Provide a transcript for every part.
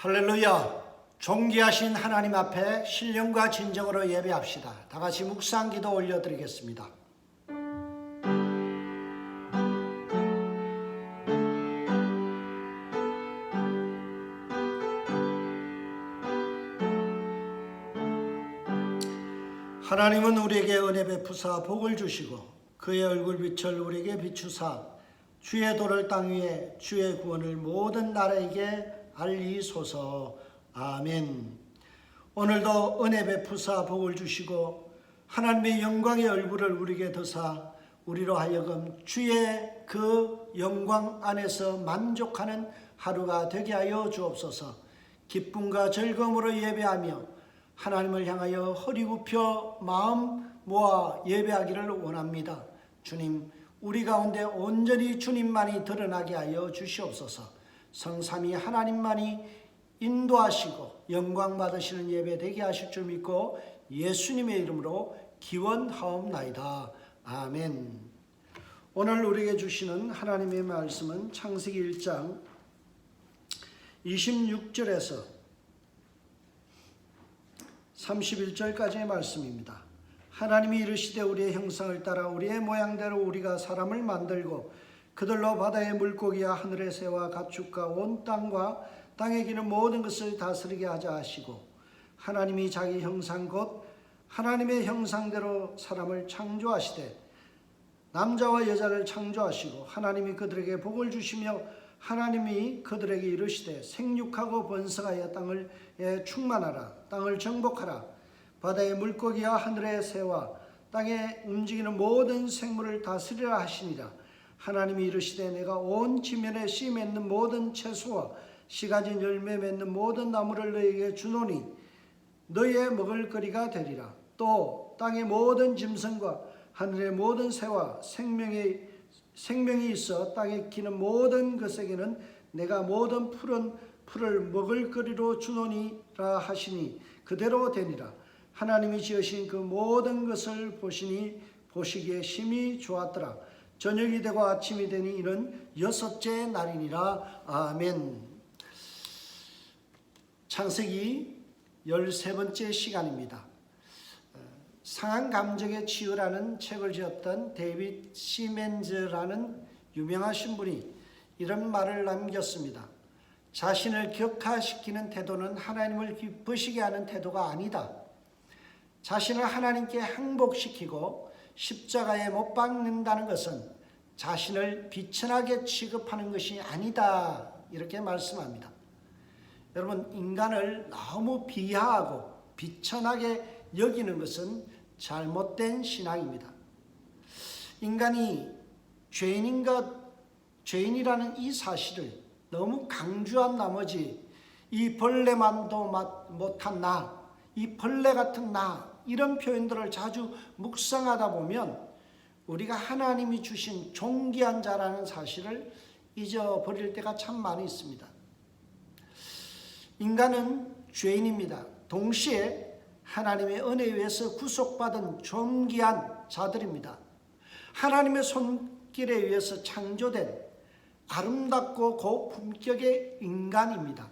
할렐루야! 존귀하신 하나님 앞에 신령과 진정으로 예배합시다. 다 같이 묵상기도 올려드리겠습니다. 하나님은 우리에게 은혜 베푸사 복을 주시고 그의 얼굴빛을 우리에게 비추사 주의 도를 땅 위에 주의 구원을 모든 나라에게 알리소서. 아멘. 오늘도 은혜 베푸사 복을 주시고 하나님의 영광의 얼굴을 우리에게 드사 우리로 하여금 주의 그 영광 안에서 만족하는 하루가 되게 하여 주옵소서. 기쁨과 즐거움으로 예배하며 하나님을 향하여 허리 굽혀 마음 모아 예배하기를 원합니다. 주님, 우리 가운데 온전히 주님만이 드러나게 하여 주시옵소서. 성삼위 하나님만이 인도하시고 영광 받으시는 예배 되게 하실 줄 믿고 예수님의 이름으로 기원하옵나이다. 아멘. 오늘 우리에게 주시는 하나님의 말씀은 창세기 1장 26절에서 31절까지의 말씀입니다. 하나님이 이르시되 우리의 형상을 따라 우리의 모양대로 우리가 사람을 만들고 그들로 바다의 물고기와 하늘의 새와 가축과 온 땅과 땅에 기는 모든 것을 다스리게 하자 하시고 하나님이 자기 형상 곧 하나님의 형상대로 사람을 창조하시되 남자와 여자를 창조하시고 하나님이 그들에게 복을 주시며 하나님이 그들에게 이르시되 생육하고 번성하여 땅을 충만하라. 땅을 정복하라. 바다의 물고기와 하늘의 새와 땅에 움직이는 모든 생물을 다스리라 하시니라. 하나님이 이르시되 내가 온 지면에 씨 맺는 모든 채소와 씨 가진 열매 맺는 모든 나무를 너희에게 주노니 너희의 먹을거리가 되리라. 또 땅의 모든 짐승과 하늘의 모든 새와 생명이 있어 땅에 기는 모든 것에게는 내가 모든 풀을 먹을거리로 주노니라 하시니 그대로 되니라. 하나님이 지으신 그 모든 것을 보시니 보시기에 심히 좋았더라. 저녁이 되고 아침이 되니 이는 여섯째 날이니라. 아멘. 창세기 13번째 시간입니다. 상한 감정의 치유라는 책을 지었던 데이빗 시멘즈라는 유명하신 분이 이런 말을 남겼습니다. 자신을 격화시키는 태도는 하나님을 기쁘시게 하는 태도가 아니다. 자신을 하나님께 항복시키고 십자가에 못 박는다는 것은 자신을 비천하게 취급하는 것이 아니다. 이렇게 말씀합니다. 여러분, 인간을 너무 비하하고 비천하게 여기는 것은 잘못된 신앙입니다. 인간이 죄인이라는 이 사실을 너무 강조한 나머지 이 벌레만도 못한 나, 이 벌레 같은 나 이런 표현들을 자주 묵상하다 보면 우리가 하나님이 주신 존귀한 자라는 사실을 잊어버릴 때가 참 많이 있습니다. 인간은 죄인입니다. 동시에 하나님의 은혜에 의해서 구속받은 존귀한 자들입니다. 하나님의 손길에 의해서 창조된 아름답고 고품격의 인간입니다.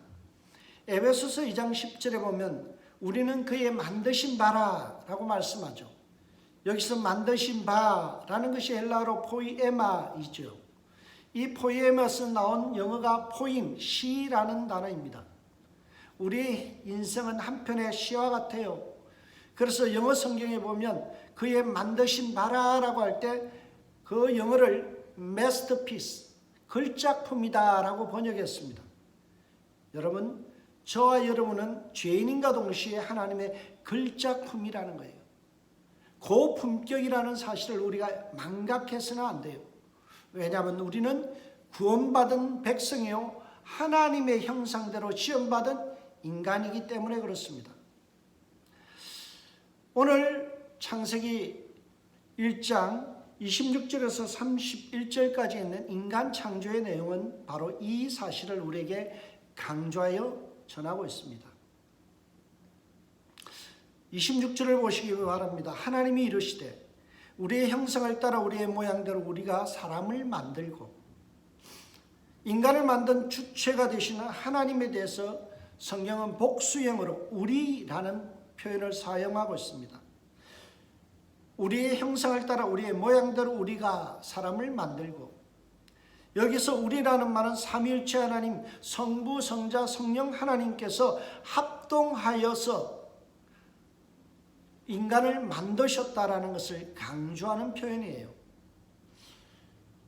에베소서 2장 10절에 보면 우리는 그의 만드신 바라라고 말씀하죠. 여기서 만드신 바라는 것이 헬라어로 포이에마이죠. 이 포이에마에서 나온 영어가 포임, 시라는 단어입니다. 우리 인생은 한편의 시와 같아요. 그래서 영어 성경에 보면 그의 만드신 바라라고 할 때 그 영어를 masterpiece, 걸작품이다 라고 번역했습니다. 여러분, 저와 여러분은 죄인인과 동시에 하나님의 걸작품이라는 거예요. 고품격이라는 사실을 우리가 망각해서는 안 돼요. 왜냐하면 우리는 구원받은 백성이요 하나님의 형상대로 지음받은 인간이기 때문에 그렇습니다. 오늘 창세기 1장 26절에서 31절까지 있는 인간 창조의 내용은 바로 이 사실을 우리에게 강조하여 전하고 있습니다. 26절을 보시기 바랍니다. 하나님이 이르시되 우리의 형상을 따라 우리의 모양대로 우리가 사람을 만들고 인간을 만든 주체가 되시는 하나님에 대해서 성경은 복수형으로 우리라는 표현을 사용하고 있습니다. 우리의 형상을 따라 우리의 모양대로 우리가 사람을 만들고, 여기서 우리라는 말은 삼위일체 하나님, 성부, 성자, 성령 하나님께서 합동하여서 인간을 만드셨다라는 것을 강조하는 표현이에요.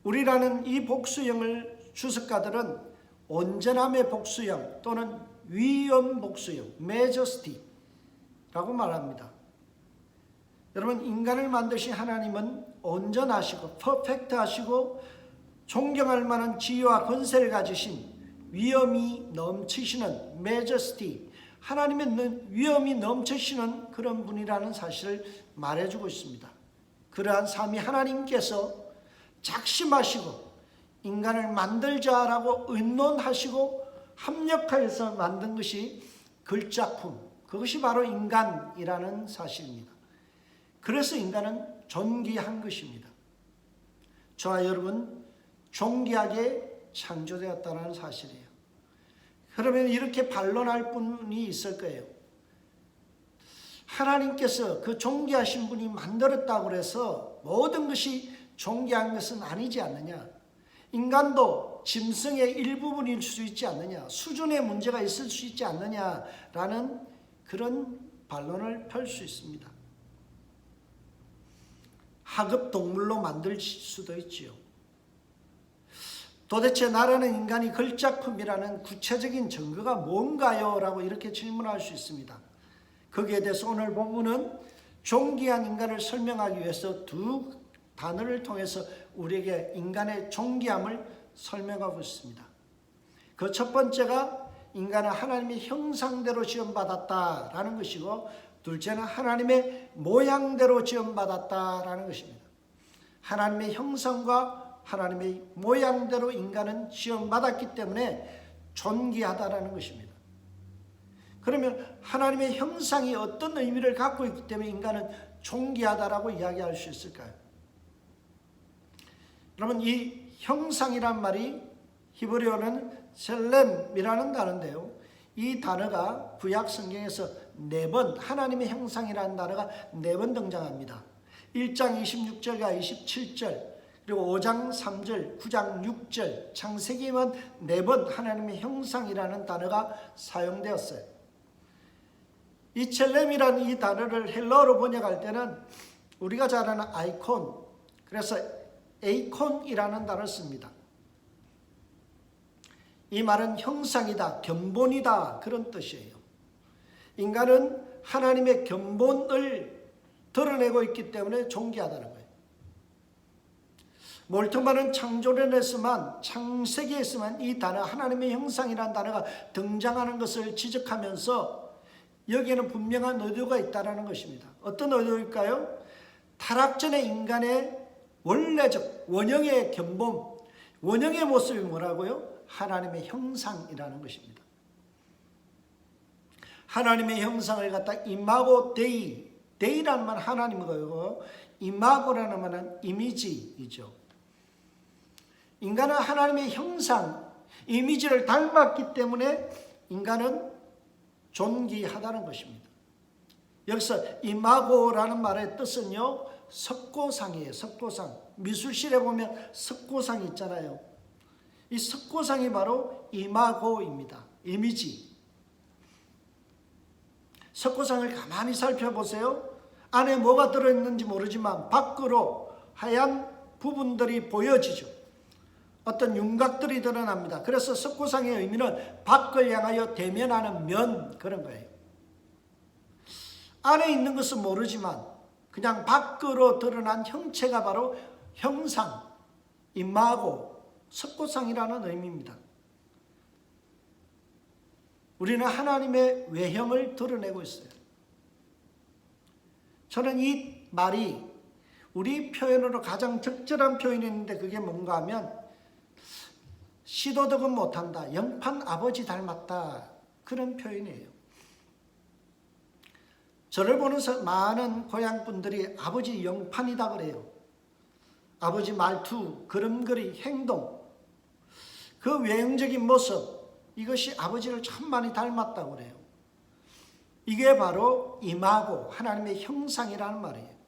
우리라는 이 복수형을 주석가들은 온전함의 복수형 또는 위엄 복수형, 메저스티라고 말합니다. 여러분, 인간을 만드신 하나님은 온전하시고 퍼펙트하시고 존경할 만한 지위와 권세를 가지신 위엄이 넘치시는 메저스티, 하나님의 위엄이 넘치시는 그런 분이라는 사실을 말해주고 있습니다. 그러한 삼위 하나님께서 작심하시고 인간을 만들자라고 의논하시고 합력하여서 만든 것이 글작품, 그것이 바로 인간이라는 사실입니다. 그래서 인간은 존귀한 것입니다. 저와 여러분 존귀하게 창조되었다는 사실이에요. 그러면 이렇게 반론할 분이 있을 거예요. 하나님께서 그 존귀하신 분이 만들었다고 해서 모든 것이 존귀한 것은 아니지 않느냐. 인간도 짐승의 일부분일 수 있지 않느냐. 수준의 문제가 있을 수 있지 않느냐라는 그런 반론을 펼 수 있습니다. 하급 동물로 만들 수도 있지요. 도대체 나라는 인간이 글작품이라는 구체적인 증거가 뭔가요? 라고 이렇게 질문할 수 있습니다. 거기에 대해서 오늘 본문은 존귀한 인간을 설명하기 위해서 두 단어를 통해서 우리에게 인간의 존귀함을 설명하고 있습니다. 그 첫 번째가 인간은 하나님의 형상대로 지음받았다라는 것이고, 둘째는 하나님의 모양대로 지음받았다라는 것입니다. 하나님의 형상과 하나님의 모양대로 인간은 지음받았기 때문에 존귀하다라는 것입니다. 그러면 하나님의 형상이 어떤 의미를 갖고 있기 때문에 인간은 존귀하다라고 이야기할 수 있을까요? 여러분, 이 형상이란 말이 히브리어는 셀렘이라는 단어인데요. 이 단어가 구약 성경에서 4번, 하나님의 형상이라는 단어가 4번 등장합니다. 1장 26절과 27절, 그리고 5장 3절, 9장 6절, 창세기에만 4번 하나님의 형상이라는 단어가 사용되었어요. 이 첼렘이라는 이 단어를 헬라어로 번역할 때는 우리가 잘 아는 아이콘, 그래서 에이콘이라는 단어를 씁니다. 이 말은 형상이다, 견본이다, 그런 뜻이에요. 인간은 하나님의 견본을 드러내고 있기 때문에 존귀하다는 거예요. 몰트만은 창조론에서만, 창세기에서만 이 단어, 하나님의 형상이라는 단어가 등장하는 것을 지적하면서 여기에는 분명한 의도가 있다는 것입니다. 어떤 의도일까요? 타락 전의 인간의 원래적 원형의 견본, 원형의 모습이 뭐라고요? 하나님의 형상이라는 것입니다. 하나님의 형상을 갖다 이마고 데이, 데이라는 말은 하나님이고요, 이마고라는 말은 이미지이죠. 인간은 하나님의 형상, 이미지를 닮았기 때문에 인간은 존귀하다는 것입니다. 여기서 이마고라는 말의 뜻은요, 석고상이에요. 석고상. 미술실에 보면 석고상이 있잖아요. 이 석고상이 바로 이마고입니다. 이미지. 석고상을 가만히 살펴보세요. 안에 뭐가 들어있는지 모르지만 밖으로 하얀 부분들이 보여지죠. 어떤 윤곽들이 드러납니다. 그래서 석고상의 의미는 밖을 향하여 대면하는 면, 그런 거예요. 안에 있는 것은 모르지만 그냥 밖으로 드러난 형체가 바로 형상, 이마고, 석고상이라는 의미입니다. 우리는 하나님의 외형을 드러내고 있어요. 저는 이 말이 우리 표현으로 가장 적절한 표현인데 그게 뭔가 하면 시도덕은 못한다, 영판 아버지 닮았다, 그런 표현이에요. 저를 보는 많은 고향분들이 아버지 영판이다 그래요. 아버지 말투, 걸음걸이, 행동, 그 외형적인 모습, 이것이 아버지를 참 많이 닮았다고 그래요. 이게 바로 이마고, 하나님의 형상이라는 말이에요.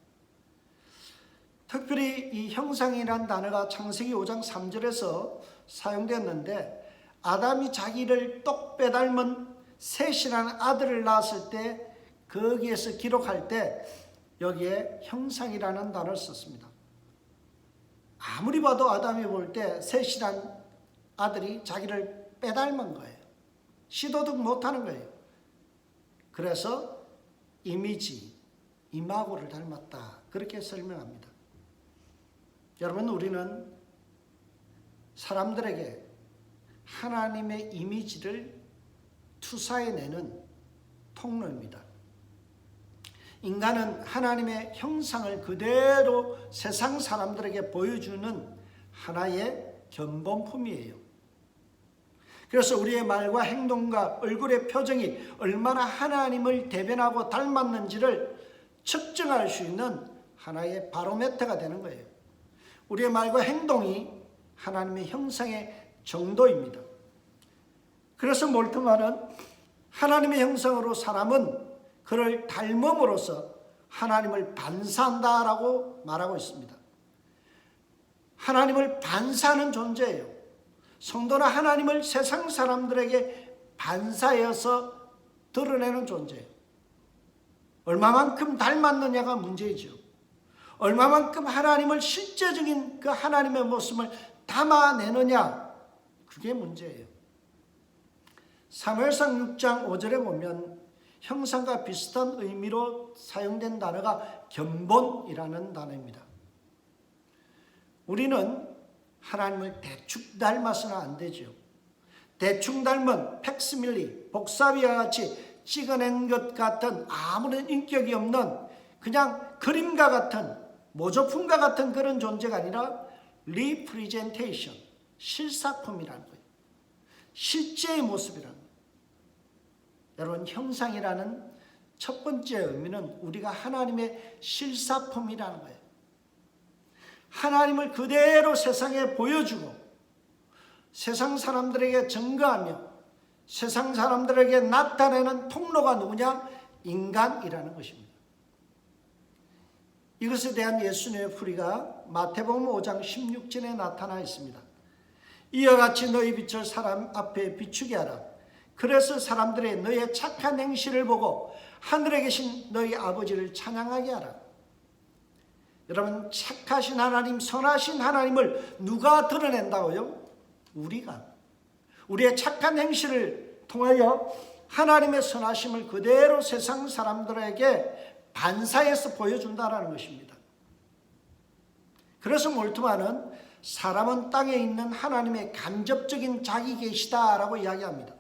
특별히 이 형상이라는 단어가 창세기 5장 3절에서 사용됐는데, 아담이 자기를 똑 빼닮은 셋이라는 아들을 낳았을 때 거기에서 기록할 때 여기에 형상이라는 단어를 썼습니다. 아무리 봐도 아담이 볼 때 셋이란 아들이 자기를 빼닮은 거예요. 시도도 못하는 거예요. 그래서 이미지, 이마고를 닮았다, 그렇게 설명합니다. 여러분, 우리는 사람들에게 하나님의 이미지를 투사해내는 통로입니다. 인간은 하나님의 형상을 그대로 세상 사람들에게 보여주는 하나의 견본품이에요. 그래서 우리의 말과 행동과 얼굴의 표정이 얼마나 하나님을 대변하고 닮았는지를 측정할 수 있는 하나의 바로미터가 되는 거예요. 우리의 말과 행동이 하나님의 형상의 정도입니다. 그래서 몰트만은 하나님의 형상으로 사람은 그를 닮음으로써 하나님을 반사한다라고 말하고 있습니다. 하나님을 반사하는 존재예요. 성도는 하나님을 세상 사람들에게 반사해서 드러내는 존재예요. 얼마만큼 닮았느냐가 문제이죠. 얼마만큼 하나님을 실제적인 그 하나님의 모습을 담아내느냐, 그게 문제예요. 사무엘상 6장 5절에 보면 형상과 비슷한 의미로 사용된 단어가 견본이라는 단어입니다. 우리는 하나님을 대충 닮아서는 안 되죠. 대충 닮은 팩스밀리, 복사비와 같이 찍어낸 것 같은 아무런 인격이 없는 그냥 그림과 같은 모조품과 같은 그런 존재가 아니라 리프리젠테이션, 실사품이라는 거예요. 실제의 모습이라는 거예요. 여러분, 형상이라는 첫 번째 의미는 우리가 하나님의 실사품이라는 거예요. 하나님을 그대로 세상에 보여주고 세상 사람들에게 증거하며 세상 사람들에게 나타내는 통로가 누구냐? 인간이라는 것입니다. 이것에 대한 예수님의 풀이가 마태복음 5장 16절에 나타나 있습니다. 이와 같이 너희 빛을 사람 앞에 비추게 하라. 그래서 사람들이 너의 착한 행실을 보고 하늘에 계신 너희 아버지를 찬양하게 하라. 여러분, 착하신 하나님, 선하신 하나님을 누가 드러낸다고요? 우리가. 우리의 착한 행실을 통하여 하나님의 선하심을 그대로 세상 사람들에게 반사해서 보여준다는 것입니다. 그래서 몰트만은 사람은 땅에 있는 하나님의 간접적인 자기 계시다라고 이야기합니다.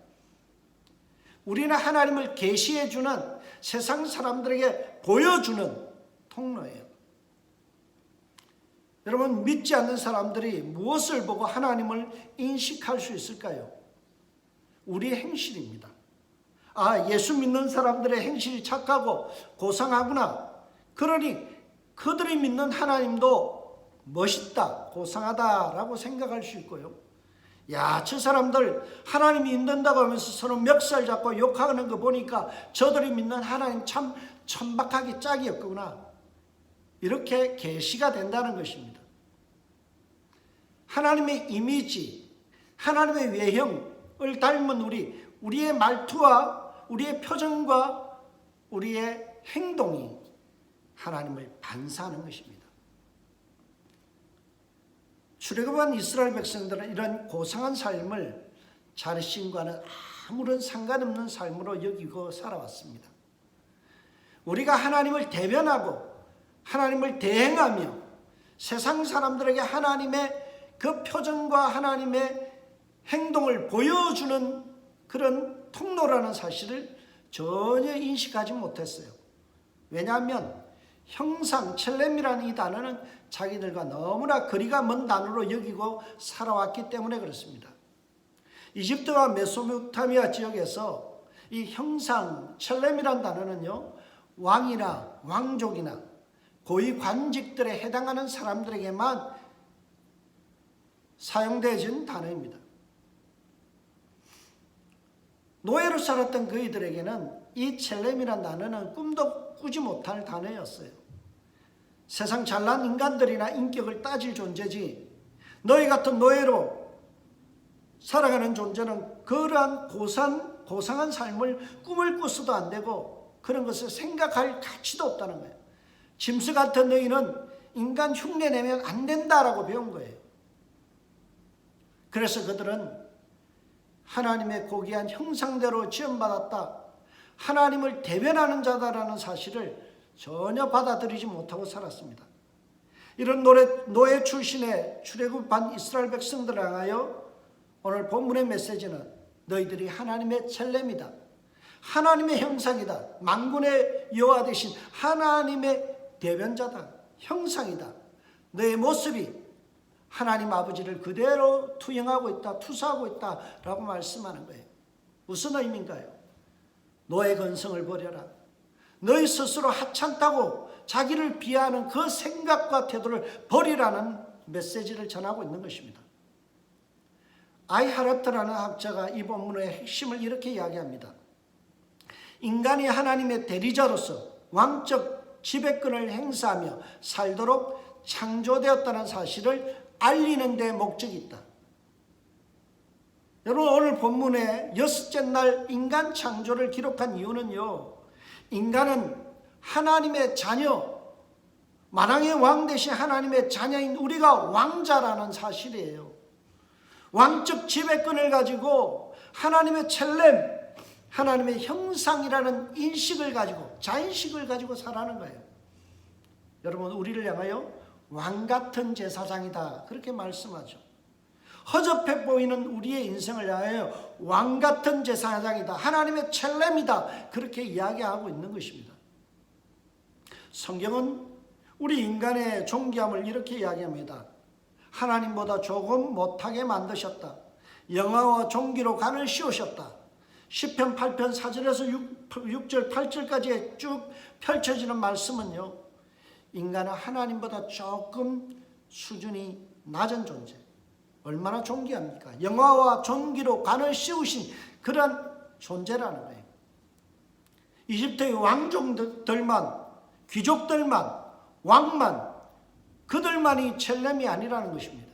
우리는 하나님을 계시해주는, 세상 사람들에게 보여주는 통로예요. 여러분, 믿지 않는 사람들이 무엇을 보고 하나님을 인식할 수 있을까요? 우리의 행실입니다. 아, 예수 믿는 사람들의 행실이 착하고 고상하구나. 그러니 그들이 믿는 하나님도 멋있다, 고상하다라고 생각할 수 있고요. 야, 저 사람들 하나님이 있는다고 하면서 서로 멱살 잡고 욕하는 거 보니까 저들이 믿는 하나님 참 천박하게 짝이 없구나. 이렇게 계시가 된다는 것입니다. 하나님의 이미지, 하나님의 외형을 닮은 우리의 말투와 우리의 표정과 우리의 행동이 하나님을 반사하는 것입니다. 출애굽한 이스라엘 백성들은 이런 고상한 삶을 자신과는 아무런 상관없는 삶으로 여기고 살아왔습니다. 우리가 하나님을 대변하고 하나님을 대행하며 세상 사람들에게 하나님의 그 표정과 하나님의 행동을 보여주는 그런 통로라는 사실을 전혀 인식하지 못했어요. 왜냐하면 형상, 첼렘이라는 이 단어는 자기들과 너무나 거리가 먼 단어로 여기고 살아왔기 때문에 그렇습니다. 이집트와 메소포타미아 지역에서 이 형상, 첼렘이라는 단어는요, 왕이나 왕족이나 고위 관직들에 해당하는 사람들에게만 사용되어진 단어입니다. 노예로 살았던 그이들에게는 이 첼렘이란 단어는 꿈도 꾸지 못할 단어였어요. 세상 잘난 인간들이나 인격을 따질 존재지, 너희 같은 노예로 살아가는 존재는 그러한 고상한 삶을 꿈을 꿔서도 안 되고 그런 것을 생각할 가치도 없다는 거예요. 짐승 같은 너희는 인간 흉내 내면 안 된다라고 배운 거예요. 그래서 그들은 하나님의 고귀한 형상대로 지음받았다, 하나님을 대변하는 자다라는 사실을 전혀 받아들이지 못하고 살았습니다. 이런 노예 출신의 출애굽한 이스라엘 백성들을 향하여 오늘 본문의 메시지는 너희들이 하나님의 첼렘이다, 하나님의 형상이다, 만군의 여호와 되신 하나님의 대변자다, 형상이다, 너의 모습이 하나님 아버지를 그대로 투영하고 있다, 투사하고 있다라고 말씀하는 거예요. 무슨 의미인가요? 너의 근성을 버려라. 너희 스스로 하찮다고 자기를 비하하는 그 생각과 태도를 버리라는 메시지를 전하고 있는 것입니다. 아이하르트라는 학자가 이 본문의 핵심을 이렇게 이야기합니다. 인간이 하나님의 대리자로서 왕적 지배권을 행사하며 살도록 창조되었다는 사실을 알리는 데 목적이 있다. 여러분, 오늘 본문의 여섯째 날 인간 창조를 기록한 이유는요, 인간은 하나님의 자녀, 만왕의 왕 대신 하나님의 자녀인 우리가 왕자라는 사실이에요. 왕적 지배권을 가지고 하나님의 첼렘, 하나님의 형상이라는 인식을 가지고, 자인식을 가지고 살아가는 거예요. 여러분, 우리를 향하여 왕 같은 제사장이다, 그렇게 말씀하죠. 허접해 보이는 우리의 인생을 향하여 왕 같은 제사장이다, 하나님의 첼렘이다, 그렇게 이야기하고 있는 것입니다. 성경은 우리 인간의 존귀함을 이렇게 이야기합니다. 하나님보다 조금 못하게 만드셨다. 영화와 존귀로 간을 씌우셨다. 시편 8편 4절에서 6절 8절까지 쭉 펼쳐지는 말씀은요, 인간은 하나님보다 조금 수준이 낮은 존재, 얼마나 존귀합니까? 영화와 존귀로 간을 씌우신 그런 존재라는 거예요. 이집트의 왕족들만, 귀족들만, 왕만, 그들만이 첼렘이 아니라는 것입니다.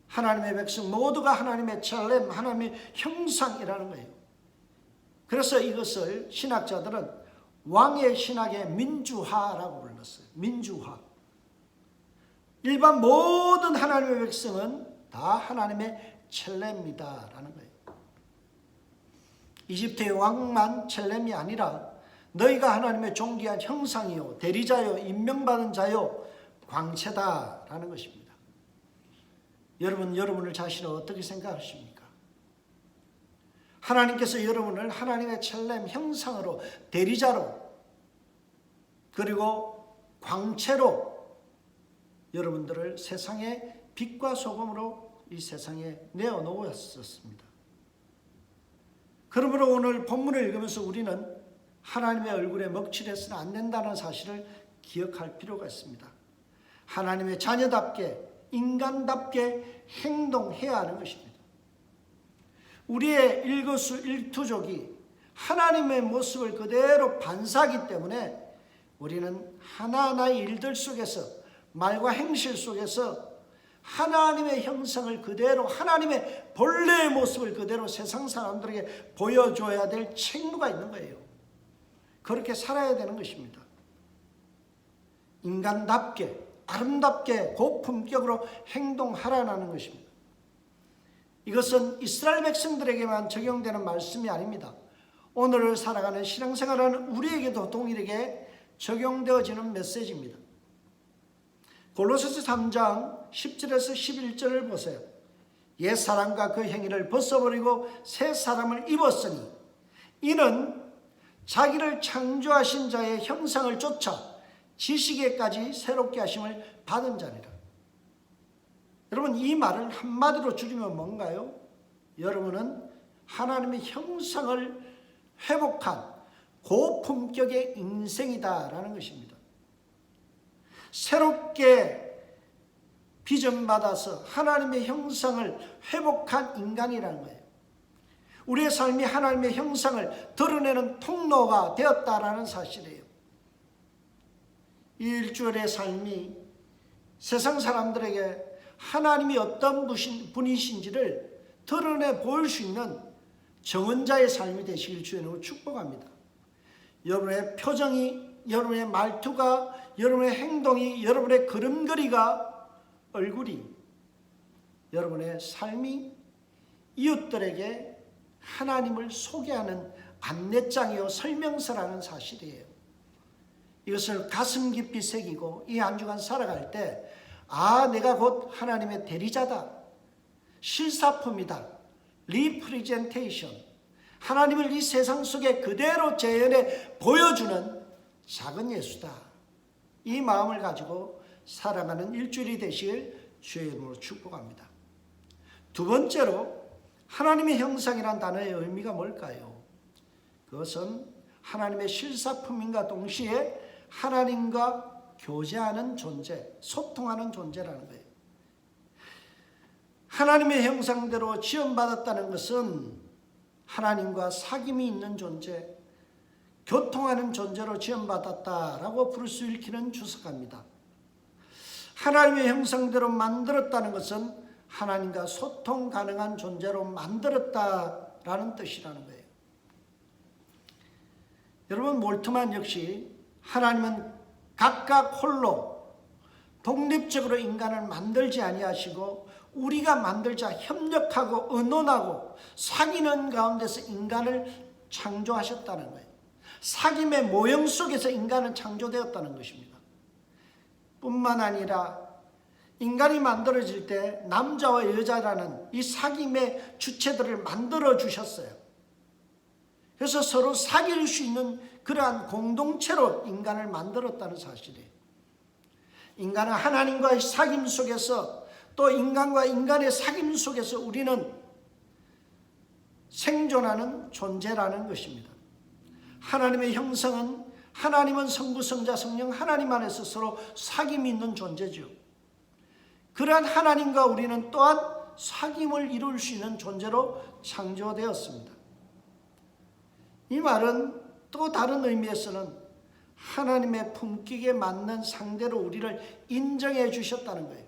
하나님의 백성 모두가 하나님의 첼렘, 하나님의 형상이라는 거예요. 그래서 이것을 신학자들은 왕의 신학의 민주화라고 불렀어요. 민주화. 일반 모든 하나님의 백성은 다 하나님의 첼렘이다라는 거예요. 이집트의 왕만 첼렘이 아니라 너희가 하나님의 존귀한 형상이요, 대리자요, 임명받은 자요, 광채다라는 것입니다. 여러분을 자신을 어떻게 생각하십니까? 하나님께서 여러분을 하나님의 첼렘 형상으로, 대리자로, 그리고 광채로 여러분들을 세상의 빛과 소금으로 이 세상에 내어놓으셨습니다. 그러므로 오늘 본문을 읽으면서 우리는 하나님의 얼굴에 먹칠해서는 안 된다는 사실을 기억할 필요가 있습니다. 하나님의 자녀답게, 인간답게 행동해야 하는 것입니다. 우리의 일거수일투족이 하나님의 모습을 그대로 반사하기 때문에 우리는 하나하나의 일들 속에서, 말과 행실 속에서 하나님의 형상을 그대로, 하나님의 본래의 모습을 그대로 세상 사람들에게 보여줘야 될 책무가 있는 거예요. 그렇게 살아야 되는 것입니다. 인간답게, 아름답게, 고품격으로 행동하라는 것입니다. 이것은 이스라엘 백성들에게만 적용되는 말씀이 아닙니다. 오늘을 살아가는 신앙생활하는 우리에게도 동일하게 적용되어지는 메시지입니다. 골로새서 3장 10절에서 11절을 보세요. 옛 사람과 그 행위를 벗어버리고 새 사람을 입었으니 이는 자기를 창조하신 자의 형상을 쫓아 지식에까지 새롭게 하심을 받은 자니라. 여러분, 이 말을 한마디로 줄이면 뭔가요? 여러분은 하나님의 형상을 회복한 고품격의 인생이다라는 것입니다. 새롭게 비전받아서 하나님의 형상을 회복한 인간이라는 거예요. 우리의 삶이 하나님의 형상을 드러내는 통로가 되었다라는 사실이에요. 이 일주일의 삶이 세상 사람들에게 하나님이 어떤 분이신지를 드러내 보일 수 있는 정언자의 삶이 되시길 주님으로 축복합니다. 여러분의 표정이, 여러분의 말투가, 여러분의 행동이, 여러분의 걸음걸이가, 얼굴이, 여러분의 삶이 이웃들에게 하나님을 소개하는 안내장이요 설명서라는 사실이에요. 이것을 가슴 깊이 새기고 이 한 주간 살아갈 때 내가 곧 하나님의 대리자다, 실사품이다, 리프레젠테이션, 하나님을 이 세상 속에 그대로 재현해 보여주는 작은 예수다, 이 마음을 가지고 살아가는 일주일이 되시길 주의 이름으로 축복합니다. 두 번째로 하나님의 형상이란 단어의 의미가 뭘까요? 그것은 하나님의 실사품인가 동시에 하나님과 교제하는 존재, 소통하는 존재라는 거예요. 하나님의 형상대로 지음받았다는 것은 하나님과 사귐이 있는 존재, 교통하는 존재로 지음받았다라고 부를 수 있기는 주석합니다. 하나님의 형상대로 만들었다는 것은 하나님과 소통 가능한 존재로 만들었다라는 뜻이라는 거예요. 여러분, 몰트만 역시 하나님은 각각 홀로 독립적으로 인간을 만들지 아니하시고 우리가 만들자 협력하고 의논하고 사귀는 가운데서 인간을 창조하셨다는 거예요. 사귐의 모형 속에서 인간은 창조되었다는 것입니다. 뿐만 아니라 인간이 만들어질 때 남자와 여자라는 이 사귐의 주체들을 만들어 주셨어요. 그래서 서로 사귈 수 있는 그러한 공동체로 인간을 만들었다는 사실이에요. 인간은 하나님과의 사귐 속에서, 또 인간과 인간의 사귐 속에서 우리는 생존하는 존재라는 것입니다. 하나님의 형상은, 하나님은 성부, 성자, 성령 하나님 안에서 서로 사귐이 있는 존재죠. 그러한 하나님과 우리는 또한 사귐을 이룰 수 있는 존재로 창조되었습니다. 이 말은 또 다른 의미에서는 하나님의 품격에 맞는 상대로 우리를 인정해 주셨다는 거예요.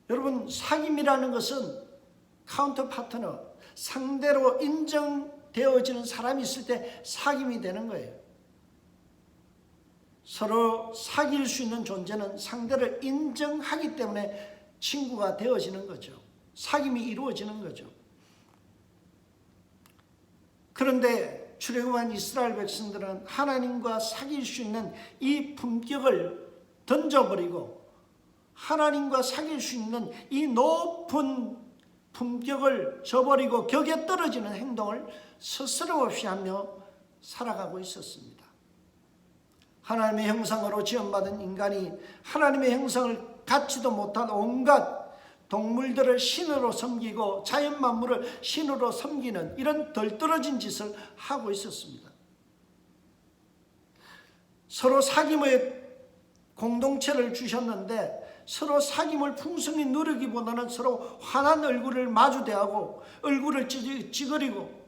여러분, 사귐이라는 것은 카운터 파트너, 상대로 인정되어지는 사람이 있을 때 사귐이 되는 거예요. 서로 사귈 수 있는 존재는 상대를 인정하기 때문에 친구가 되어지는 거죠. 사귐이 이루어지는 거죠. 그런데 출애굽한 이스라엘 백성들은 하나님과 사귈 수 있는 이 품격을 던져버리고 하나님과 사귈 수 있는 이 높은 품격을 저버리고 격에 떨어지는 행동을 스스럼없이 하며 살아가고 있었습니다. 하나님의 형상으로 지음받은 인간이 하나님의 형상을 갖지도 못한 온갖 동물들을 신으로 섬기고 자연 만물을 신으로 섬기는 이런 덜떨어진 짓을 하고 있었습니다. 서로 사귐의 공동체를 주셨는데 서로 사귐을 풍성히 누리기보다는 서로 환한 얼굴을 마주대하고 얼굴을 찌그리고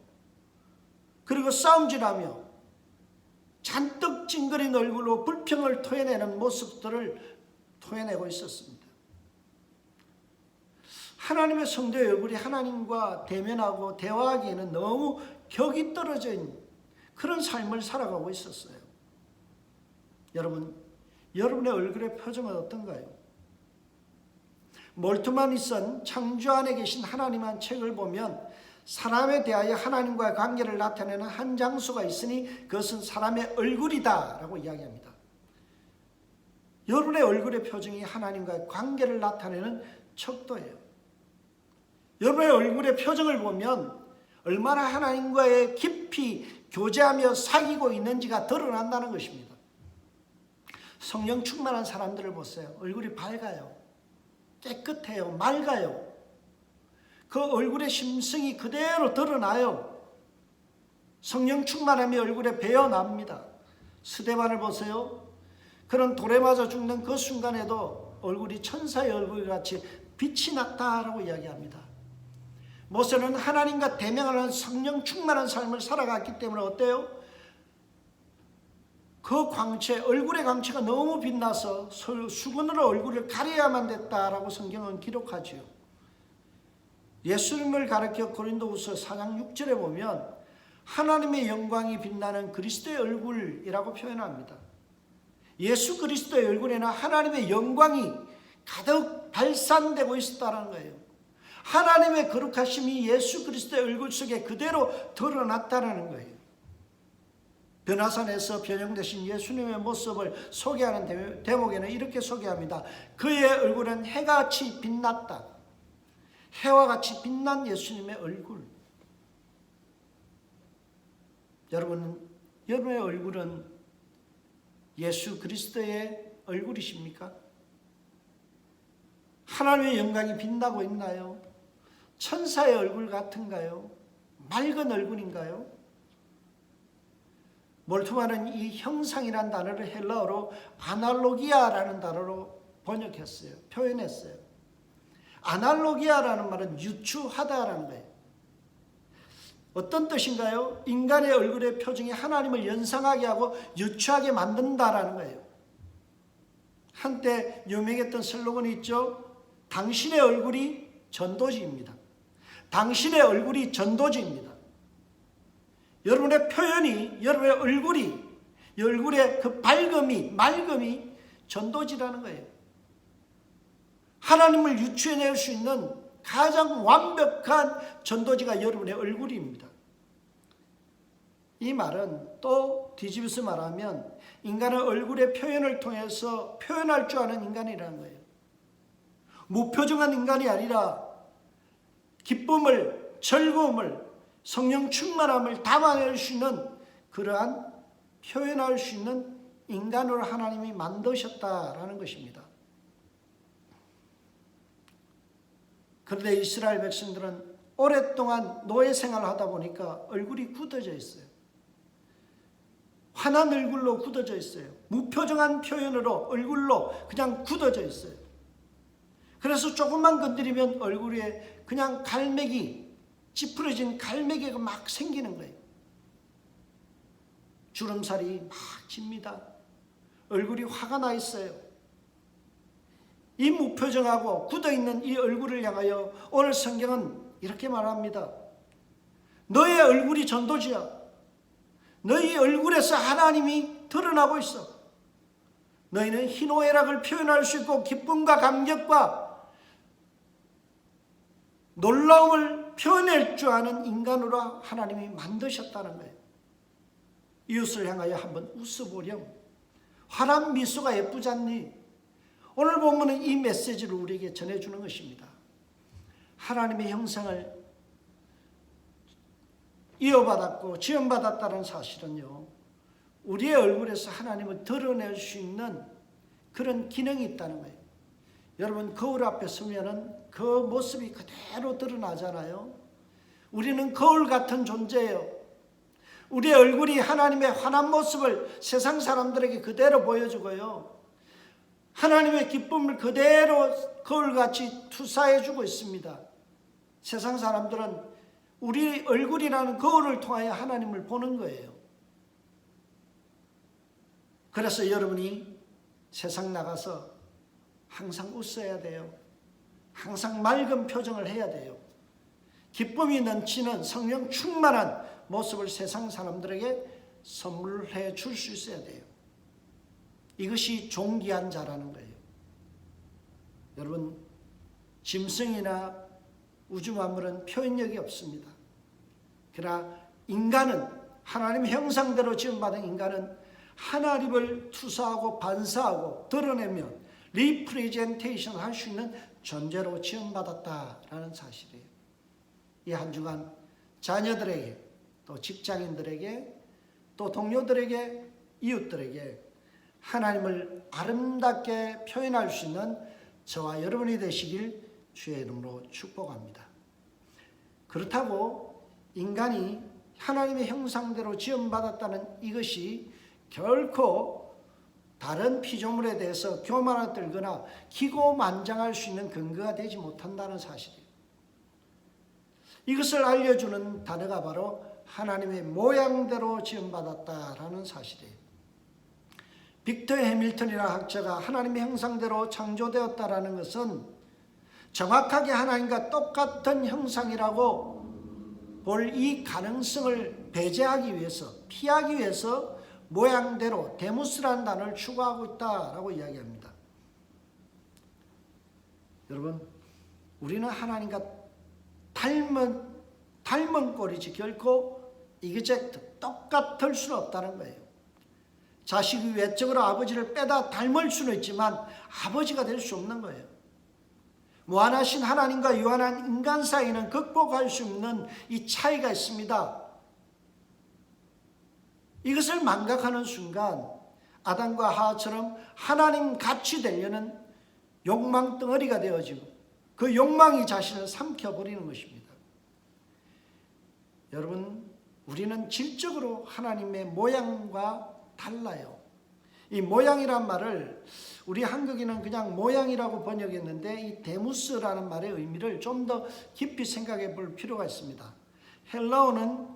그리고 싸움질하며 잔뜩 찡그린 얼굴로 불평을 토해내는 모습들을 토해내고 있었습니다. 하나님의 성도의 얼굴이 하나님과 대면하고 대화하기에는 너무 격이 떨어진 그런 삶을 살아가고 있었어요. 여러분, 여러분의 얼굴의 표정은 어떤가요? 몰트만이 쓴 창조 안에 계신 하나님 한 책을 보면 사람에 대하여 하나님과의 관계를 나타내는 한 장소가 있으니 그것은 사람의 얼굴이다 라고 이야기합니다. 여러분의 얼굴의 표정이 하나님과의 관계를 나타내는 척도예요. 여러분의 얼굴의 표정을 보면 얼마나 하나님과의 깊이 교제하며 사귀고 있는지가 드러난다는 것입니다. 성령 충만한 사람들을 보세요. 얼굴이 밝아요. 깨끗해요. 맑아요. 그 얼굴의 심성이 그대로 드러나요. 성령 충만함이 얼굴에 배어납니다. 스데반을 보세요. 그런 돌에 맞아 죽는 그 순간에도 얼굴이 천사의 얼굴같이 빛이 났다라고 이야기합니다. 모세는 하나님과 대면하는 성령 충만한 삶을 살아갔기 때문에 어때요? 그 광채, 얼굴의 광채가 너무 빛나서 수건으로 얼굴을 가려야만 됐다라고 성경은 기록하지요. 예수님을 가르쳐 고린도후서 4장 6절에 보면 하나님의 영광이 빛나는 그리스도의 얼굴이라고 표현합니다. 예수 그리스도의 얼굴에는 하나님의 영광이 가득 발산되고 있었다는 거예요. 하나님의 거룩하심이 예수 그리스도의 얼굴 속에 그대로 드러났다는 거예요. 변화산에서 변형되신 예수님의 모습을 소개하는 대목에는 이렇게 소개합니다. 그의 얼굴은 해같이 빛났다. 해와 같이 빛난 예수님의 얼굴. 여러분의 얼굴은 예수 그리스도의 얼굴이십니까? 하나님의 영광이 빛나고 있나요? 천사의 얼굴 같은가요? 맑은 얼굴인가요? 몰트만은 이 형상이라는 단어를 헬라어로 아날로기아라는 단어로 번역했어요. 표현했어요. 아날로기아라는 말은 유추하다라는 거예요. 어떤 뜻인가요? 인간의 얼굴의 표정이 하나님을 연상하게 하고 유추하게 만든다라는 거예요. 한때 유명했던 슬로건이 있죠. 당신의 얼굴이 전도지입니다. 당신의 얼굴이 전도지입니다. 여러분의 표현이, 여러분의 얼굴의 그 밝음이, 맑음이 전도지라는 거예요. 하나님을 유추해낼 수 있는 가장 완벽한 전도지가 여러분의 얼굴입니다. 이 말은 또 뒤집어서 말하면 인간은 얼굴의 표현을 통해서 표현할 줄 아는 인간이라는 거예요. 무표정한 인간이 아니라 기쁨을, 즐거움을, 성령 충만함을 담아낼 수 있는 그러한 표현할 수 있는 인간으로 하나님이 만드셨다라는 것입니다. 그런데 이스라엘 백성들은 오랫동안 노예 생활을 하다 보니까 얼굴이 굳어져 있어요. 환한 얼굴로 굳어져 있어요. 무표정한 표현으로 얼굴로 그냥 굳어져 있어요. 그래서 조금만 건드리면 얼굴에 그냥 갈매기, 찌푸려진 갈매기가 막 생기는 거예요. 주름살이 막 집니다. 얼굴이 화가 나 있어요. 이 무표정하고 굳어있는 이 얼굴을 향하여 오늘 성경은 이렇게 말합니다. 너의 얼굴이 전도지야. 너희 얼굴에서 하나님이 드러나고 있어. 너희는 희노애락을 표현할 수 있고 기쁨과 감격과 놀라움을 표현할 줄 아는 인간으로 하나님이 만드셨다는 거예요. 이웃을 향하여 한번 웃어보렴. 환한 미소가 예쁘지 않니? 오늘 본문은 이 메시지를 우리에게 전해주는 것입니다. 하나님의 형상을 이어받았고 지원받았다는 사실은요, 우리의 얼굴에서 하나님을 드러낼 수 있는 그런 기능이 있다는 거예요. 여러분, 거울 앞에 서면은 그 모습이 그대로 드러나잖아요. 우리는 거울 같은 존재예요. 우리의 얼굴이 하나님의 환한 모습을 세상 사람들에게 그대로 보여주고요, 하나님의 기쁨을 그대로 거울같이 투사해주고 있습니다. 세상 사람들은 우리 얼굴이라는 거울을 통하여 하나님을 보는 거예요. 그래서 여러분이 세상 나가서 항상 웃어야 돼요. 항상 맑은 표정을 해야 돼요. 기쁨이 넘치는 성령 충만한 모습을 세상 사람들에게 선물해 줄 수 있어야 돼요. 이것이 존귀한 자라는 거예요. 여러분, 짐승이나 우주 만물은 표현력이 없습니다. 그러나 인간은, 하나님의 형상대로 지음받은 인간은 하나님을 투사하고 반사하고 드러내며 리프레젠테이션 할 수 있는 존재로 지음받았다라는 사실이에요. 이 한 주간 자녀들에게, 또 직장인들에게, 또 동료들에게, 이웃들에게 하나님을 아름답게 표현할 수 있는 저와 여러분이 되시길 주의 이름으로 축복합니다. 그렇다고 인간이 하나님의 형상대로 지음받았다는 이것이 결코 다른 피조물에 대해서 교만을 떨거나 기고만장할 수 있는 근거가 되지 못한다는 사실이에요. 이것을 알려주는 단어가 바로 하나님의 모양대로 지음받았다라는 사실이에요. 빅터 해밀턴이라는 학자가 하나님의 형상대로 창조되었다라는 것은 정확하게 하나님과 똑같은 형상이라고 볼 이 가능성을 배제하기 위해서, 피하기 위해서 모양대로 데무스라는 단어를 추구하고 있다라고 이야기합니다. 여러분, 우리는 하나님과 닮은 꼴이지 결코 이그젝트 똑같을 수는 없다는 거예요. 자식이 외적으로 아버지를 빼다 닮을 수는 있지만 아버지가 될 수 없는 거예요. 무한하신 하나님과 유한한 인간 사이는 극복할 수 없는 이 차이가 있습니다. 이것을 망각하는 순간 아담과 하와처럼 하나님 같이 되려는 욕망 덩어리가 되어지고 그 욕망이 자신을 삼켜버리는 것입니다. 여러분, 우리는 질적으로 하나님의 모양과 달라요. 이 모양이란 말을 우리 한국인은 그냥 모양이라고 번역했는데 이 데무스라는 말의 의미를 좀 더 깊이 생각해 볼 필요가 있습니다. 헬라어는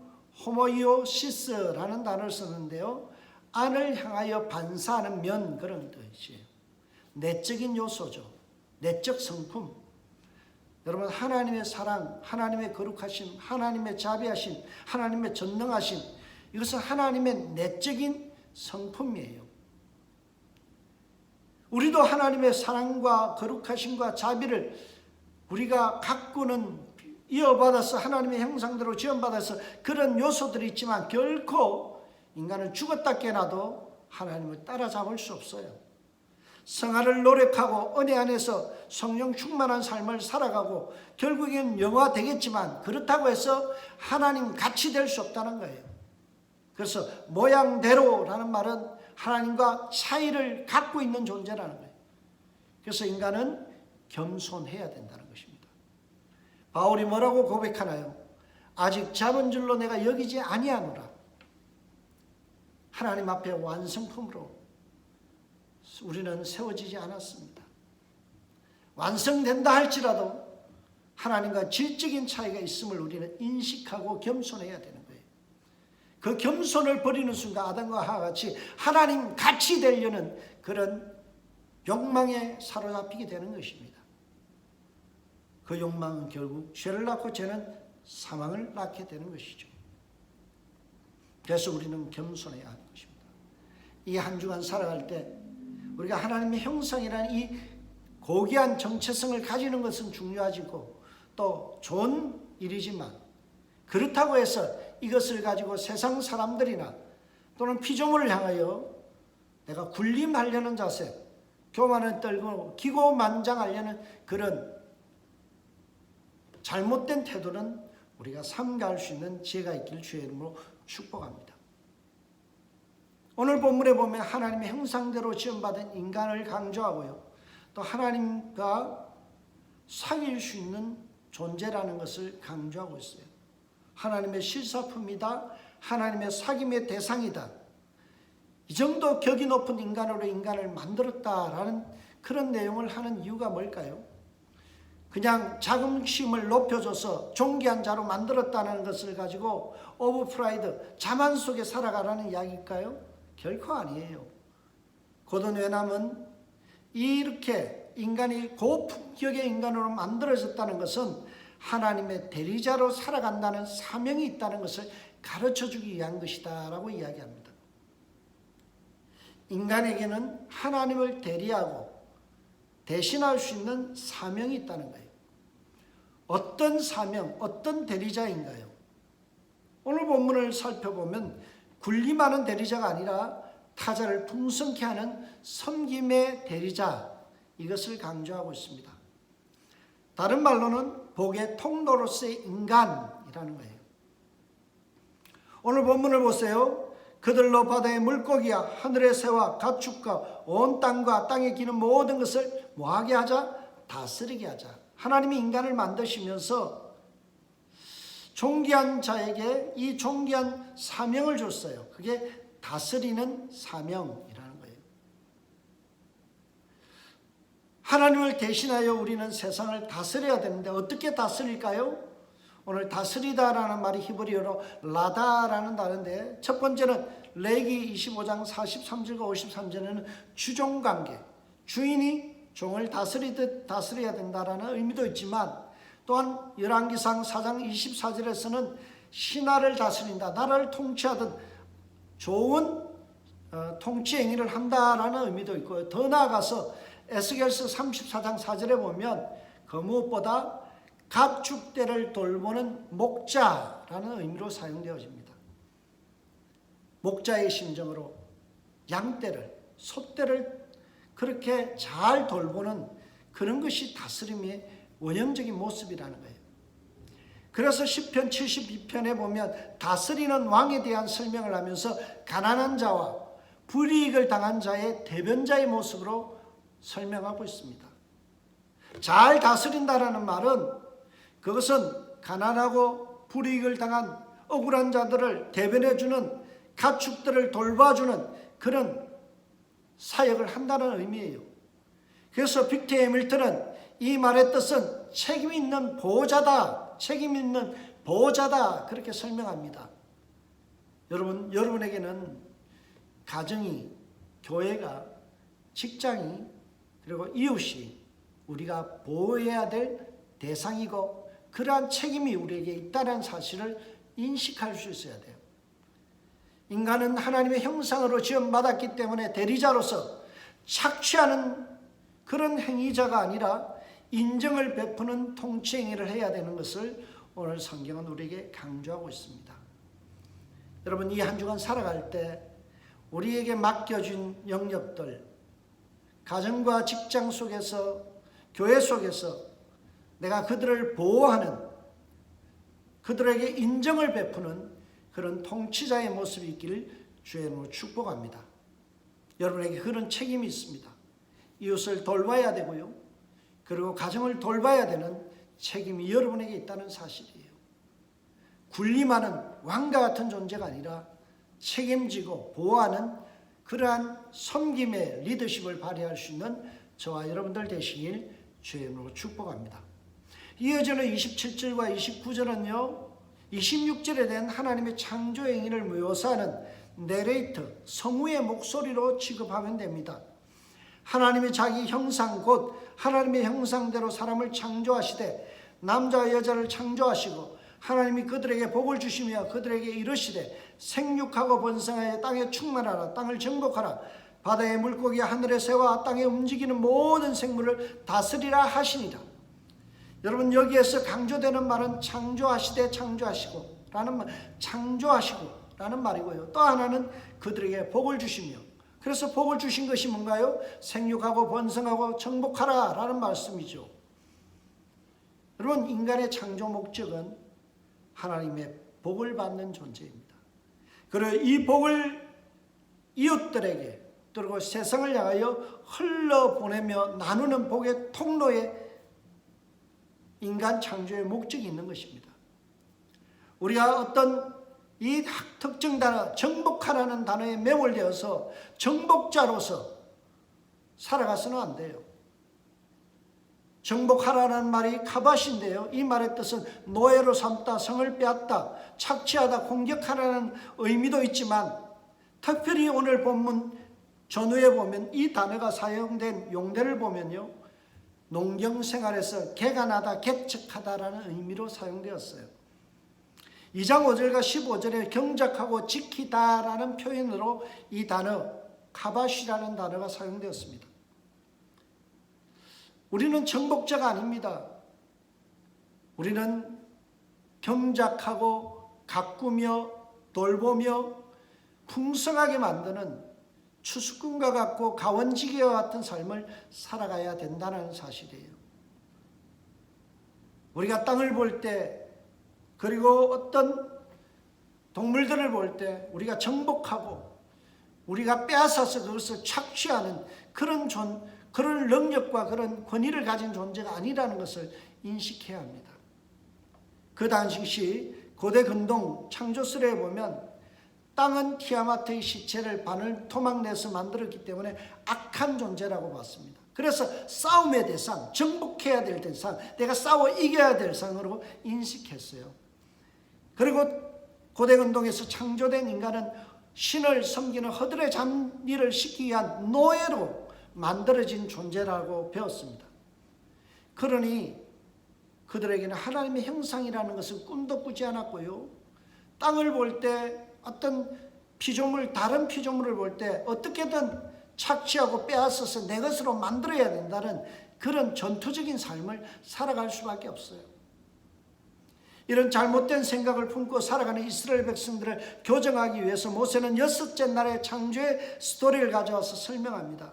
호모이오시스라는 단어를 쓰는데요. 안을 향하여 반사하는 면, 그런 뜻이에요. 내적인 요소죠. 내적 성품. 여러분, 하나님의 사랑, 하나님의 거룩하심, 하나님의 자비하심, 하나님의 전능하심, 이것은 하나님의 내적인 성품이에요. 우리도 하나님의 사랑과 거룩하심과 자비를 우리가 갖고는 이어받아서 하나님의 형상대로 지원받아서 그런 요소들이 있지만 결코 인간은 죽었다 깨어나도 하나님을 따라잡을 수 없어요. 성화를 노력하고 은혜 안에서 성령 충만한 삶을 살아가고 결국엔 영화 되겠지만 그렇다고 해서 하나님 같이 될 수 없다는 거예요. 그래서 모양대로라는 말은 하나님과 차이를 갖고 있는 존재라는 거예요. 그래서 인간은 겸손해야 된다는 것입니다. 바울이 뭐라고 고백하나요? 아직 잡은 줄로 내가 여기지 아니하노라. 하나님 앞에 완성품으로 우리는 세워지지 않았습니다. 완성된다 할지라도 하나님과 질적인 차이가 있음을 우리는 인식하고 겸손해야 되는 거예요. 그 겸손을 버리는 순간 아담과 하와 같이 하나님 같이 되려는 그런 욕망에 사로잡히게 되는 것입니다. 그 욕망은 결국 죄를 낳고 죄는 사망을 낳게 되는 것이죠. 그래서 우리는 겸손해야 하는 것입니다. 이 한 주간 살아갈 때 우리가 하나님의 형상이라는 이 고귀한 정체성을 가지는 것은 중요하지고 또 좋은 일이지만 그렇다고 해서 이것을 가지고 세상 사람들이나 또는 피조물을 향하여 내가 군림하려는 자세, 교만을 떨고 기고만장하려는 그런 잘못된 태도는 우리가 삼가할 수 있는 지혜가 있기를 주의 이름으로 축복합니다. 오늘 본문에 보면 하나님의 형상대로 지음받은 인간을 강조하고요. 또 하나님과 사귈 수 있는 존재라는 것을 강조하고 있어요. 하나님의 실사품이다. 하나님의 사귐의 대상이다. 이 정도 격이 높은 인간으로 인간을 만들었다라는 그런 내용을 하는 이유가 뭘까요? 그냥 자긍심을 높여줘서 존귀한 자로 만들었다는 것을 가지고 오브 프라이드, 자만 속에 살아가라는 이야기일까요? 결코 아니에요. 고든 웨남은 이렇게 인간이 고품격의 인간으로 만들어졌다는 것은 하나님의 대리자로 살아간다는 사명이 있다는 것을 가르쳐주기 위한 것이다 라고 이야기합니다. 인간에게는 하나님을 대리하고 대신할 수 있는 사명이 있다는 거예요. 어떤 사명, 어떤 대리자인가요? 오늘 본문을 살펴보면 군림하는 대리자가 아니라 타자를 풍성케 하는 섬김의 대리자, 이것을 강조하고 있습니다. 다른 말로는 복의 통로로서의 인간이라는 거예요. 오늘 본문을 보세요. 그들로 바다의 물고기와 하늘의 새와 가축과 온 땅과 땅에 기는 모든 것을 뭐하게 하자? 다스리게 하자. 하나님이 인간을 만드시면서 존귀한 자에게 이 존귀한 사명을 줬어요. 그게 다스리는 사명이라는 거예요. 하나님을 대신하여 우리는 세상을 다스려야 되는데 어떻게 다스릴까요? 오늘 다스리다라는 말이 히브리어로 라다라는 단어인데, 첫 번째는 레기 25장 43절과 53절에는 주종관계, 주인이 종을 다스리듯 다스려야 된다라는 의미도 있지만, 또한 열왕기상 4장 24절에서는 신하를 다스린다, 나라를 통치하든 좋은 통치 행위를 한다라는 의미도 있고요. 더 나아가서 에스겔서 34장 4절에 보면 그 무엇보다 가축대를 돌보는 목자라는 의미로 사용되어집니다. 목자의 심정으로 양떼를, 소떼를 그렇게 잘 돌보는 그런 것이 다스림의 원형적인 모습이라는 거예요. 그래서 시편 72편에 보면 다스리는 왕에 대한 설명을 하면서 가난한 자와 불이익을 당한 자의 대변자의 모습으로 설명하고 있습니다. 잘 다스린다라는 말은 그것은 가난하고 불이익을 당한 억울한 자들을 대변해주는, 가축들을 돌봐주는 그런 사역을 한다는 의미예요. 그래서 빅터 해밀턴은 이 말의 뜻은 책임 있는 보호자다, 책임 있는 보호자다, 그렇게 설명합니다. 여러분에게는 가정이, 교회가, 직장이, 그리고 이웃이 우리가 보호해야 될 대상이고 그러한 책임이 우리에게 있다는 사실을 인식할 수 있어야 돼요. 인간은 하나님의 형상으로 지음받았기 때문에 대리자로서 착취하는 그런 행위자가 아니라 인정을 베푸는 통치 행위를 해야 되는 것을 오늘 성경은 우리에게 강조하고 있습니다. 여러분, 이 한 주간 살아갈 때 우리에게 맡겨진 영역들, 가정과 직장 속에서, 교회 속에서 내가 그들을 보호하는, 그들에게 인정을 베푸는 그런 통치자의 모습이 있기를 주의 이름으로 축복합니다. 여러분에게 그런 책임이 있습니다. 이웃을 돌봐야 되고요, 그리고 가정을 돌봐야 되는 책임이 여러분에게 있다는 사실이에요. 군림하는 왕과 같은 존재가 아니라 책임지고 보호하는 그러한 섬김의 리더십을 발휘할 수 있는 저와 여러분들 되시길 주의 이름으로 축복합니다. 이어지는 27절과 29절은요, 26절에 대한 하나님의 창조 행위를 묘사하는 내레이터, 성우의 목소리로 취급하면 됩니다. 하나님이 자기 형상, 곧 하나님의 형상대로 사람을 창조하시되 남자와 여자를 창조하시고 하나님이 그들에게 복을 주시며 그들에게 이르시되 생육하고 번성하여 땅에 충만하라, 땅을 정복하라, 바다의 물고기와 하늘의 새와 땅에 움직이는 모든 생물을 다스리라 하시니라. 여러분, 여기에서 강조되는 말은 창조하시되 창조하시고 라는 말, 창조하시고 라는 말이고요. 또 하나는 그들에게 복을 주시며, 그래서 복을 주신 것이 뭔가요? 생육하고 번성하고 정복하라 라는 말씀이죠. 여러분, 인간의 창조 목적은 하나님의 복을 받는 존재입니다. 그리고 이 복을 이웃들에게, 그리고 세상을 향하여 흘러보내며 나누는 복의 통로에 인간 창조의 목적이 있는 것입니다. 우리가 어떤 이 특정 단어, 정복하라는 단어에 매몰되어서 정복자로서 살아가서는 안 돼요. 정복하라는 말이 카바시인데요, 이 말의 뜻은 노예로 삼다, 성을 빼앗다, 착취하다, 공격하라는 의미도 있지만, 특별히 오늘 본문 전후에 보면 이 단어가 사용된 용례를 보면요, 농경생활에서 개간하다, 개척하다라는 의미로 사용되었어요. 2장 5절과 15절에 경작하고 지키다라는 표현으로 이 단어 카바시라는 단어가 사용되었습니다. 우리는 정복자가 아닙니다. 우리는 경작하고 가꾸며 돌보며 풍성하게 만드는 추수꾼과 같고 가원지기와 같은 삶을 살아가야 된다는 사실이에요. 우리가 땅을 볼 때, 그리고 어떤 동물들을 볼 때 우리가 정복하고 우리가 빼앗아서 그것을 착취하는 그런 능력과 그런 권위를 가진 존재가 아니라는 것을 인식해야 합니다. 그 당시 고대 근동 창조설에 보면 땅은 티아마트의 시체를 바늘 토막 내서 만들었기 때문에 악한 존재라고 봤습니다. 그래서 싸움의 대상, 정복해야 될 대상, 내가 싸워 이겨야 될 상으로 인식했어요. 그리고 고대근동에서 창조된 인간은 신을 섬기는 허들의 잡일을 싣기 위한 노예로 만들어진 존재라고 배웠습니다. 그러니 그들에게는 하나님의 형상이라는 것은 꿈도 꾸지 않았고요. 땅을 볼 때 어떤 피조물, 다른 피조물을 볼 때 어떻게든 착취하고 빼앗아서 내 것으로 만들어야 된다는 그런 전투적인 삶을 살아갈 수밖에 없어요. 이런 잘못된 생각을 품고 살아가는 이스라엘 백성들을 교정하기 위해서 모세는 6째 날의 창조의 스토리를 가져와서 설명합니다.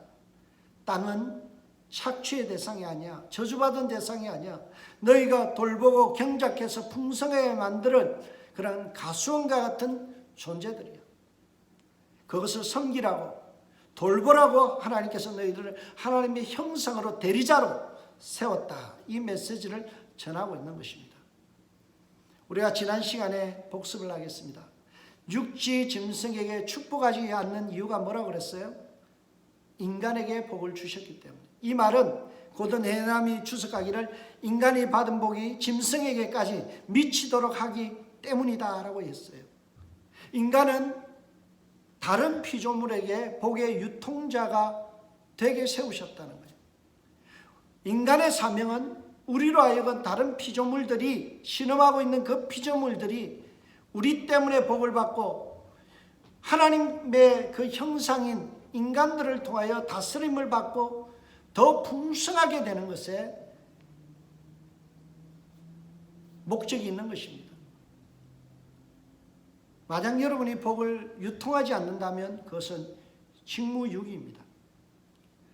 땅은 착취의 대상이 아니야. 저주받은 대상이 아니야. 너희가 돌보고 경작해서 풍성하게 만드는 그런 가수원과 같은 존재들이야. 그것을 섬기라고, 돌보라고 하나님께서 너희들을 하나님의 형상으로 대리자로 세웠다. 이 메시지를 전하고 있는 것입니다. 우리가 지난 시간에 복습을 하겠습니다. 육지 짐승에게 축복하지 않는 이유가 뭐라고 그랬어요? 인간에게 복을 주셨기 때문에. 이 말은 고든 해남이 주석하기를 인간이 받은 복이 짐승에게까지 미치도록 하기 때문이다 라고 했어요. 인간은 다른 피조물에게 복의 유통자가 되게 세우셨다는 거예요. 인간의 사명은 우리로 하여금 다른 피조물들이, 신음하고 있는 그 피조물들이 우리 때문에 복을 받고 하나님의 그 형상인 인간들을 통하여 다스림을 받고 더 풍성하게 되는 것에 목적이 있는 것입니다. 만약 여러분이 복을 유통하지 않는다면 그것은 직무유기입니다.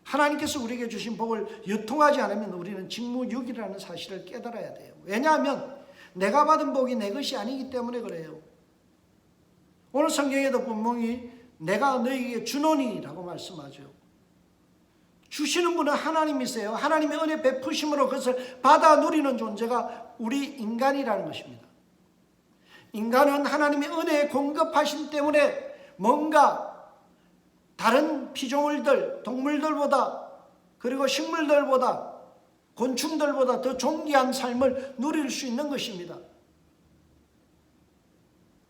하나님께서 우리에게 주신 복을 유통하지 않으면 우리는 직무유기라는 사실을 깨달아야 돼요. 왜냐하면 내가 받은 복이 내 것이 아니기 때문에 그래요. 오늘 성경에도 분명히 내가 너희에게 주노니라고 말씀하죠. 주시는 분은 하나님이세요. 하나님의 은혜 베푸심으로 그것을 받아 누리는 존재가 우리 인간이라는 것입니다. 인간은 하나님의 은혜에 공급하신 때문에 뭔가 다른 피조물들, 동물들보다 그리고 식물들보다 곤충들보다 더 존귀한 삶을 누릴 수 있는 것입니다.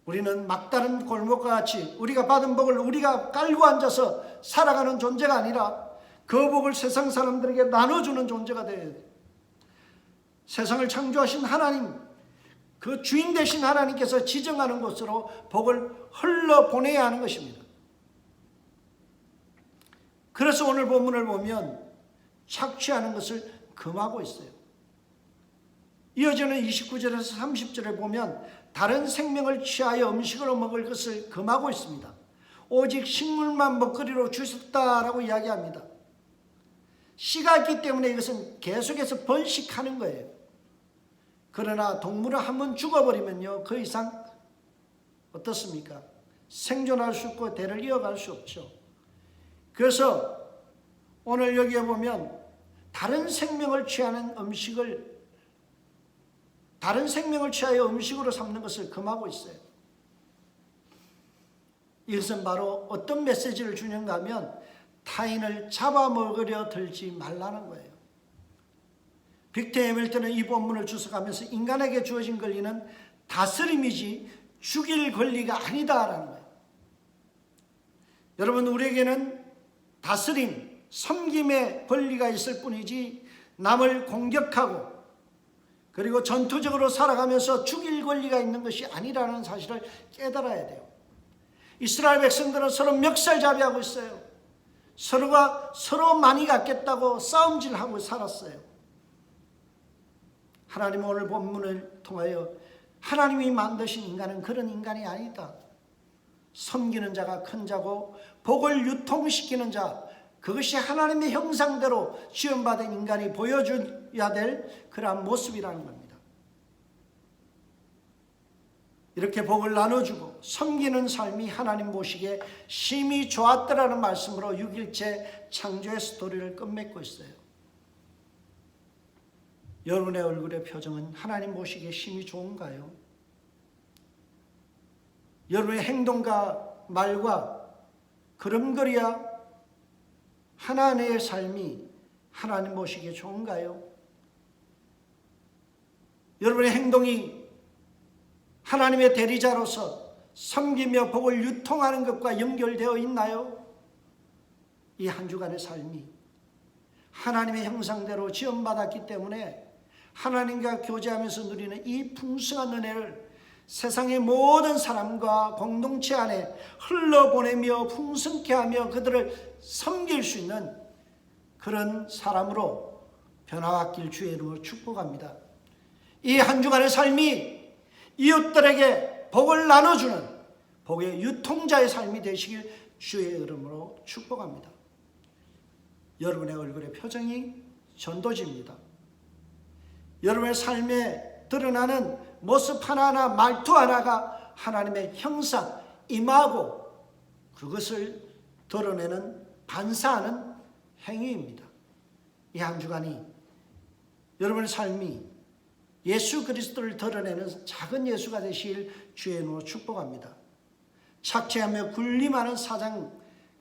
우리는 막다른 골목과 같이 우리가 받은 복을 우리가 깔고 앉아서 살아가는 존재가 아니라 그 복을 세상 사람들에게 나눠주는 존재가 되어야 돼요. 세상을 창조하신 하나님, 그 주인 되신 하나님께서 지정하는 곳으로 복을 흘러보내야 하는 것입니다. 그래서 오늘 본문을 보면 착취하는 것을 금하고 있어요. 이어지는 29절에서 30절에 보면 다른 생명을 취하여 음식으로 먹을 것을 금하고 있습니다. 오직 식물만 먹거리로 주셨다라고 이야기합니다. 씨가 있기 때문에 이것은 계속해서 번식하는 거예요. 그러나 동물은 한번 죽어버리면요, 그 이상 어떻습니까? 생존할 수 없고 대를 이어갈 수 없죠. 그래서 오늘 여기에 보면 다른 생명을 취하여 음식으로 삼는 것을 금하고 있어요. 이것은 바로 어떤 메시지를 주는가 하면 타인을 잡아먹으려 들지 말라는 거예요. 빅터 해밀턴은 이 본문을 주석하면서 인간에게 주어진 권리는 다스림이지 죽일 권리가 아니다라는 거예요. 여러분, 우리에게는 다스림, 섬김의 권리가 있을 뿐이지 남을 공격하고 그리고 전투적으로 살아가면서 죽일 권리가 있는 것이 아니라는 사실을 깨달아야 돼요. 이스라엘 백성들은 서로 멱살잡이하고 있어요. 서로가 서로 많이 갖겠다고 싸움질하고 살았어요. 하나님은 오늘 본문을 통하여 하나님이 만드신 인간은 그런 인간이 아니다. 섬기는 자가 큰 자고 복을 유통시키는 자, 그것이 하나님의 형상대로 지음받은 인간이 보여줘야 될 그러한 모습이라는 겁니다. 이렇게 복을 나눠주고 섬기는 삶이 하나님 보시기에 심히 좋았더라는 말씀으로 6일째 창조의 스토리를 끝맺고 있어요. 여러분의 얼굴의 표정은 하나님 보시기에 심히 좋은가요? 여러분의 행동과 말과 걸음걸이와 하나님의 삶이 하나님 모시기 좋은가요? 여러분의 행동이 하나님의 대리자로서 섬기며 복을 유통하는 것과 연결되어 있나요? 이 한 주간의 삶이 하나님의 형상대로 지음받았기 때문에 하나님과 교제하면서 누리는 이 풍성한 은혜를 세상의 모든 사람과 공동체 안에 흘러보내며 풍성케 하며 그들을 섬길 수 있는 그런 사람으로 변화받길 주의 이름으로 축복합니다. 이 한 주간의 삶이 이웃들에게 복을 나눠주는 복의 유통자의 삶이 되시길 주의 이름으로 축복합니다. 여러분의 얼굴의 표정이 전도지입니다. 여러분의 삶에 드러나는 모습 하나하나 말투 하나가 하나님의 형상, 임하고 그것을 드러내는 반사하는 행위입니다. 이 한 주간이 여러분의 삶이 예수 그리스도를 드러내는 작은 예수가 되실 주의 이름으로 축복합니다. 착취하며 군림하는 사장,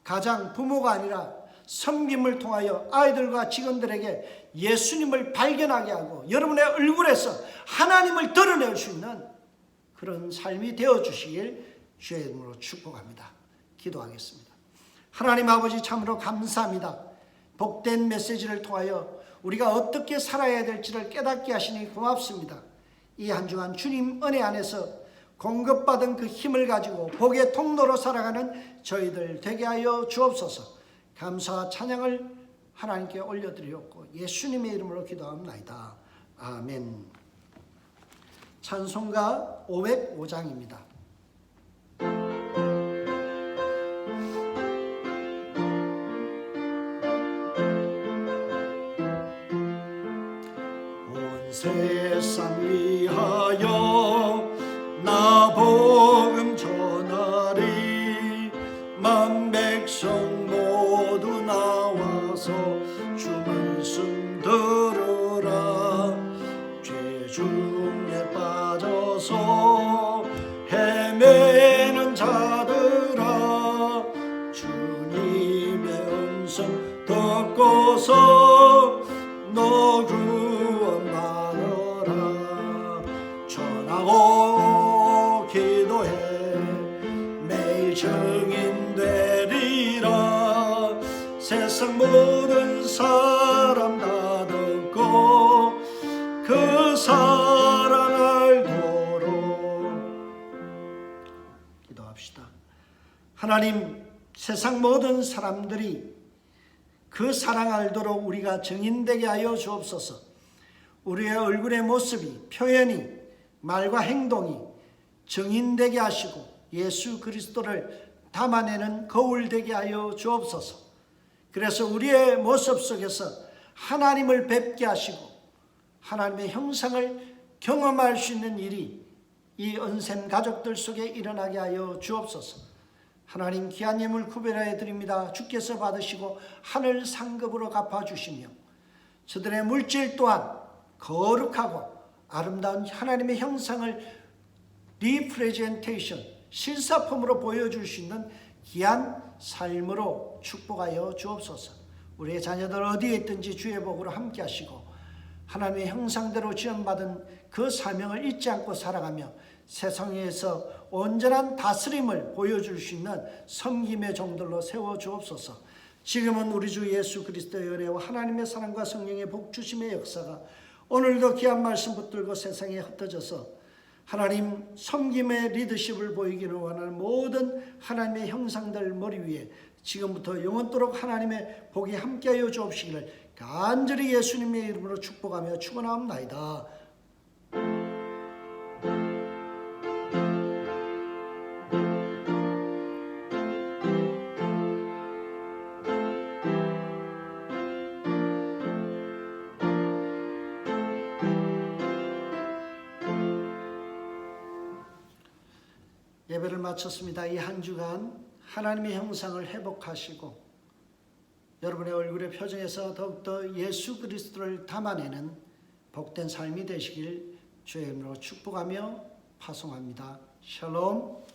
가장, 부모가 아니라 섬김을 통하여 아이들과 직원들에게 예수님을 발견하게 하고 여러분의 얼굴에서 하나님을 드러낼 수 있는 그런 삶이 되어주시길 주의 이름으로 축복합니다. 기도하겠습니다. 하나님 아버지 참으로 감사합니다. 복된 메시지를 통하여 우리가 어떻게 살아야 될지를 깨닫게 하시니 고맙습니다. 이 한 주간 주님 은혜 안에서 공급받은 그 힘을 가지고 복의 통로로 살아가는 저희들 되게 하여 주옵소서. 감사와 찬양을 하나님께 올려드리옵고 예수님의 이름으로 기도합나이다. 아멘. 찬송가 505장입니다. 온 세상 위하여 나 복음 전하리. 만 백성 모두 나와서 주 말씀 들으라. 죄 중에 빠져서 헤매는 자들아, 주님의 음성 듣고서 너 구원받으라. 전하고 기도해 매일 증인 되리라. 세상 모든 사람 다 듣고 그 사랑 알도록. 기도합시다. 하나님, 세상 모든 사람들이 그 사랑 알도록 우리가 증인되게 하여 주옵소서. 우리의 얼굴의 모습이, 표현이, 말과 행동이 증인되게 하시고 예수 그리스도를 담아내는 거울 되게 하여 주옵소서. 그래서 우리의 모습 속에서 하나님을 뵙게 하시고 하나님의 형상을 경험할 수 있는 일이 이 은샘 가족들 속에 일어나게 하여 주옵소서. 하나님, 귀한 예물 구별하여 드립니다. 주께서 받으시고 하늘 상급으로 갚아주시며 저들의 물질 또한 거룩하고 아름다운 하나님의 형상을 리프레젠테이션, 실사품으로 보여줄 수 있는 귀한 삶으로 축복하여 주옵소서. 우리의 자녀들 어디에 있든지 주의 복으로 함께 하시고 하나님의 형상대로 지원받은 그 사명을 잊지 않고 살아가며 세상에서 온전한 다스림을 보여줄 수 있는 섬김의 종들로 세워주옵소서. 지금은 우리 주 예수 그리스도의 은혜와 하나님의 사랑과 성령의 복주심의 역사가 오늘도 귀한 말씀 붙들고 세상에 흩어져서 하나님 섬김의 리더십을 보이기를 원하는 모든 하나님의 형상들 머리 위에 지금부터 영원토록 하나님의 복이 함께하여 주옵시기를 간절히 예수님의 이름으로 축복하며 축원하옵나이다. 예배를 마쳤습니다. 이 한 주간 하나님의 형상을 회복하시고 여러분의 얼굴의 표정에서 더욱더 예수 그리스도를 담아내는 복된 삶이 되시길 주의 이름으로 축복하며 파송합니다. 샬롬.